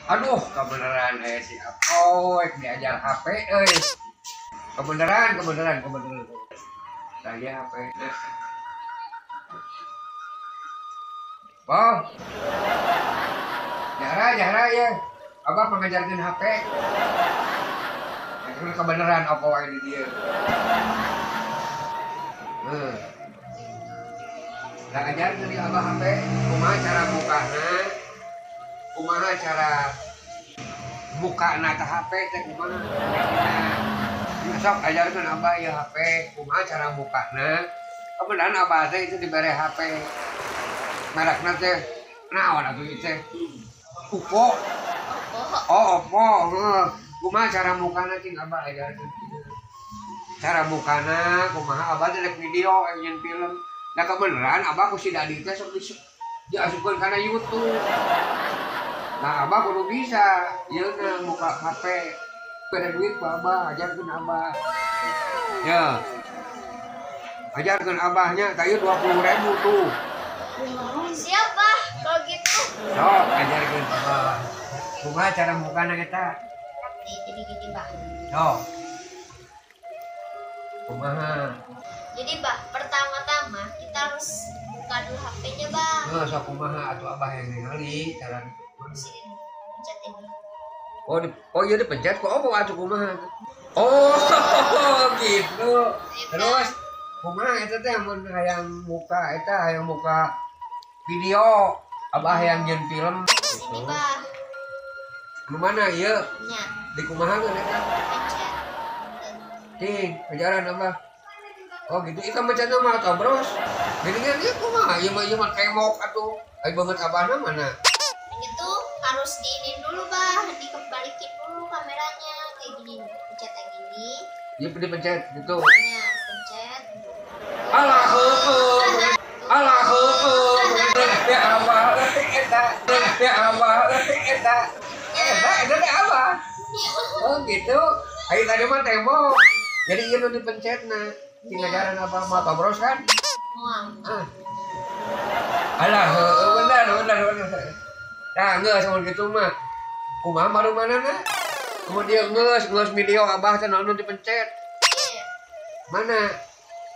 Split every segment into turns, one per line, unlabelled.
Aduh, kebenaran si Apoy diajar HP Kebenaran. Saya HP. Wow. Jahra ya. Abah pengajarkan HP. Itu kebenaran apa wae di dia. Nah, ajarkan di Abah HP kumaha cara bukana. Kumaha cara bukana teh HP teh kumaha. Sok ajarkan Abah ya HP kumaha cara bukana. Kemudian Abah teh itu diberi HP. Merekna teh naon atuh ieu teh? Oppo. Oh, Oppo. Kumaha cara bukana cing Abah ajarkan. Cara bukana kumaha Abah teh video nyen film. Nah kebenaran Abah ku si Dadi teh sok diasupkeun kana YouTube. Nah Abah kudu bisa yeuna buka HP. Beda duit ku Abah, ajarkeun Abah. Ya. Ajarkeun Abahnya kayu 20.000 tuh.
Siapa kalau gitu?
Sok ajarkeun Abah. Kumaha cara bukana eta?
Jadi gini, Mbak.
Sok. Kumaha?
Jadi, Mbak, pertama-tama kita harus buka dulu HP-nya, Bang.
Sok kumaha atuh Abah yang ningali cara
Sini, pencet ini.
Oh iya dipencet kok apa atuh kumaha? Oh gitu. Terus kumaha eta teh mun hayang buka eta hayang buka video Abah hayang nyeun film.
Sini, Bang.
Lu mana ieu?
Nya,
Di kumaha geus eta?
pencet.
Ting, ajaran Abah. Oh gitu, ikan mencetna mah atuh bros. Jadi kan ieu kumaha? Ieu mah kemok atuh. Ai banget Abahna mana?
Ini tuh harus diinin dulu, Bang. Dikebalikin dulu kameranya kayak gini. Pencet kayak gini.
Ieu dipencet gitu.
Nya, pencet.
Alah heueuh. Alah heueuh. Ya Abah eta. Ya Abah eta. Eta teh Abah. Oh gitu. Ayo tadi mah tembok. Jadi ieu nu dipencetna. Cing ajaran Abah mah bros kan?
Mual.
Alah heueuh bener. Nah, geus mun kitu mah. Kumaha baru manana? Kemudian geus video Abah teh nu dipencet.
Iya.
Mana?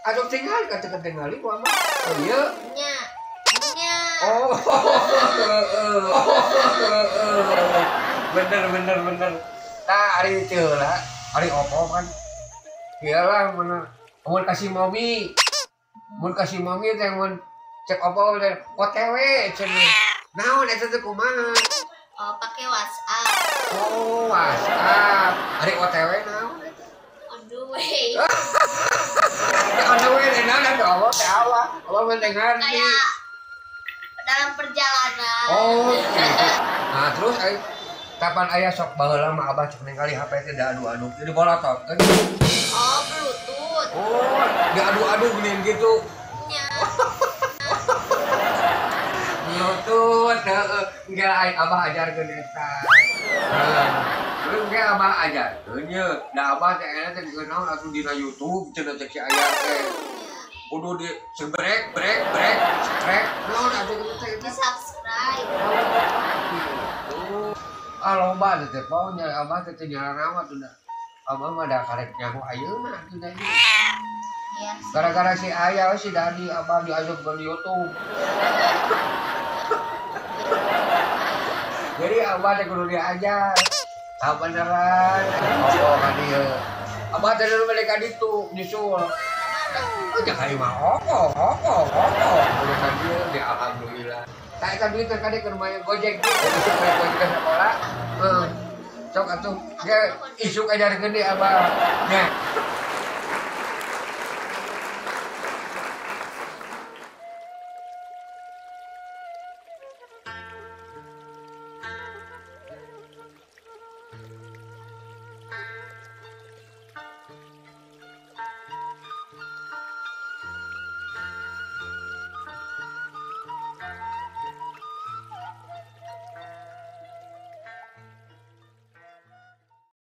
Atuh tinggal kata ketinggali ku Abah. Oh iya.
Nya.
Oh. Bener. Tah ari teu lah. Ari Oppo kan. Iyalah mana mun kasih momi. Mun kasih momi teh mun cek Oppo teh OTW cenah. Naon eta teh kumaha?
Oh, pakai WhatsApp.
Oh, WhatsApp. Ari OTW naon eta?
On the way.
OTW naon eta Allah teh Allah. Allah mendengar nih.
Kayak dalam perjalanan.
Oh, gitu. Nah, terus kapan aya sok baheula mah Abah cek ningali HP teh da adu-adu. Jadi bolotot.
Oh, Bluetooth.
Oh, diadu-adu geuning gitu.
Nya.
Bluetooth, heeh. Enggak Abah ajarkeun eta. Terus ge Abah ajarkeun ye. Da Abah teh eta teh geus atuh dina YouTube cenah cek si aya teh. Kudu di sebrek, strek. Naon atuh kitu teh?
Di subscribe.
Loba teh pokoknya Abah teh nyarana tuh da. Abah mah da karek nyaho ayeuna atuh da.
Iya.
Gara-gara si Aya si Dadi Abah diasupkeun di YouTube. Jadi Abah teh kudu diajar. Tah beneran. Oh ka dieu. Abah teh dulu balik ka ditu nyusul. Aja kali mah kudu ka dieu di alhamdulillah. Tah eta duit teh kade keur main Gojek. Isuk main Gojek ke sekolah. Sok atuh ge isuk ajarkeun di Abah. Nya.